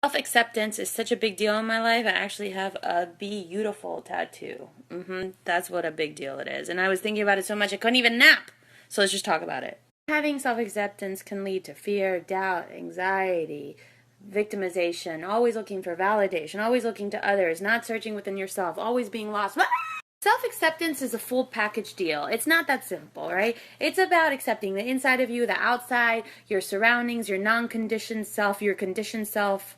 Self-acceptance is such a big deal in my life. I actually have a beautiful tattoo. That's what a big deal it is. And I was thinking about it so much I couldn't even nap. So let's just talk about it. Having self-acceptance can lead to fear, doubt, anxiety, victimization, always looking for validation, always looking to others, not searching within yourself, always being lost. Self-acceptance is a full package deal. It's not that simple, right? It's about accepting the inside of you, the outside, your surroundings, your non-conditioned self, your conditioned self.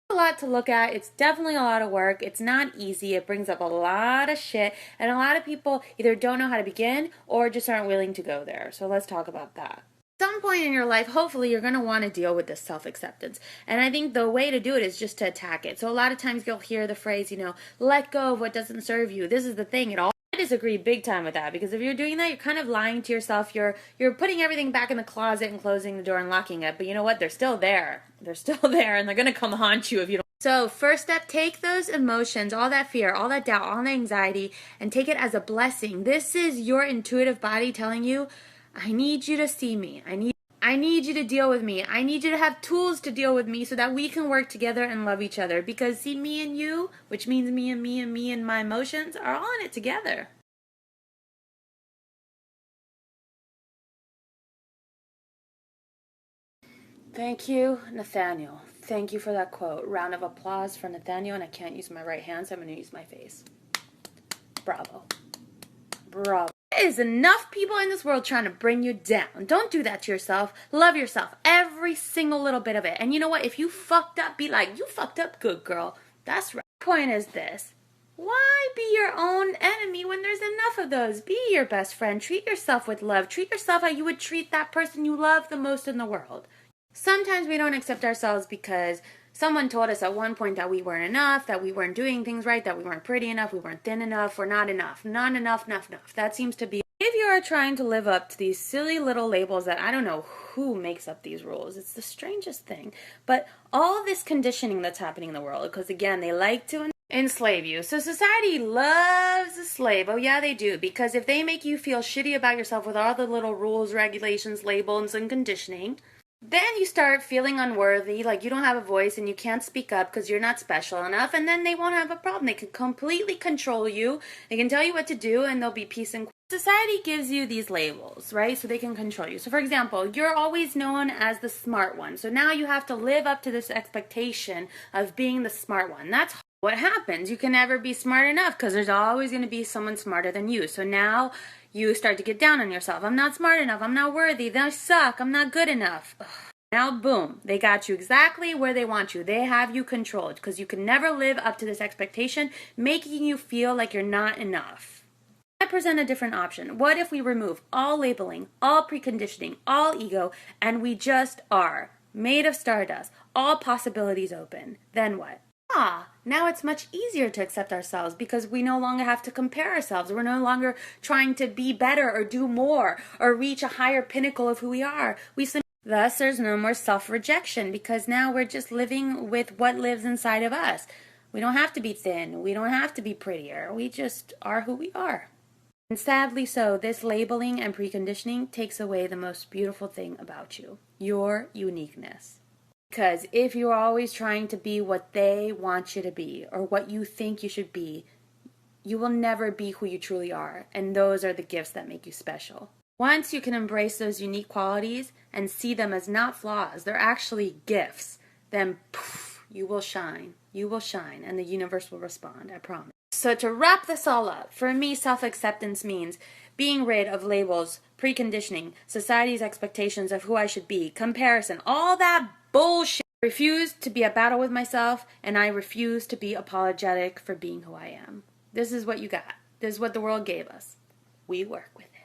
A lot to look at. It's definitely a lot of work. It's not easy. It brings up a lot of shit, and a lot of people either don't know how to begin or just aren't willing to go there. So let's talk about that. At some point in your life, hopefully you're going to want to deal with this self-acceptance. And I think the way to do it is just to attack it. So a lot of times you'll hear the phrase, let go of what doesn't serve you. This is the thing. I disagree big time with that, because if you're doing that, you're kind of lying to yourself. You're putting everything back in the closet and closing the door and locking it. But you know what? They're still there. They're still there, and they're going to come haunt you if you don't. So first step, take those emotions, all that fear, all that doubt, all that anxiety, and take it as a blessing. This is your intuitive body telling you, I need you to see me. I need you to deal with me. I need you to have tools to deal with me so that we can work together and love each other. Because see, me and you, which means me and me and me and my emotions, are all in it together. Thank you, Nathaniel. Thank you for that quote. Round of applause for Nathaniel, and I can't use my right hand, so I'm going to use my face. Bravo. Bravo. There is enough people in this world trying to bring you down. Don't do that to yourself. Love yourself. Every single little bit of it. And you know what? If you fucked up, be like, you fucked up good, girl. That's right. Point is this. Why be your own enemy when there's enough of those? Be your best friend. Treat yourself with love. Treat yourself how you would treat that person you love the most in the world. Sometimes we don't accept ourselves because someone told us at one point that we weren't enough, that we weren't doing things right, that we weren't pretty enough, we weren't thin enough, we're not enough. Not enough. That seems to be. If you are trying to live up to these silly little labels that I don't know who makes up these rules, it's the strangest thing. But all this conditioning that's happening in the world, because again, they like to enslave you. So society loves a slave. Oh yeah, they do. Because if they make you feel shitty about yourself with all the little rules, regulations, labels, and conditioning, then you start feeling unworthy, like you don't have a voice and you can't speak up because you're not special enough, and then they won't have a problem. They can completely control you. They can tell you what to do, and there'll be peace and quiet. Society gives you these labels, right? So they can control you. So for example, you're always known as the smart one. So now you have to live up to this expectation of being the smart one. That's what happens. You can never be smart enough because there's always going to be someone smarter than you. So now you start to get down on yourself. I'm not smart enough. I'm not worthy. I suck. I'm not good enough. Ugh. Now, boom, they got you exactly where they want you. They have you controlled because you can never live up to this expectation, making you feel like you're not enough. I present a different option. What if we remove all labeling, all preconditioning, all ego, and we just are made of stardust, all possibilities open? Then what? Now it's much easier to accept ourselves because we no longer have to compare ourselves. We're no longer trying to be better or do more or reach a higher pinnacle of who we are. Thus, there's no more self-rejection because now we're just living with what lives inside of us. We don't have to be thin. We don't have to be prettier. We just are who we are. And sadly so, this labeling and preconditioning takes away the most beautiful thing about you, your uniqueness. Because if you're always trying to be what they want you to be or what you think you should be, you will never be who you truly are. And those are the gifts that make you special. Once you can embrace those unique qualities and see them as not flaws, they're actually gifts, then poof, you will shine. You will shine and the universe will respond, I promise. So to wrap this all up, for me, self-acceptance means being rid of labels, preconditioning, society's expectations of who I should be, comparison, all that bullshit. I refuse to be at battle with myself, and I refuse to be apologetic for being who I am. This is what you got. This is what the world gave us. We work with it.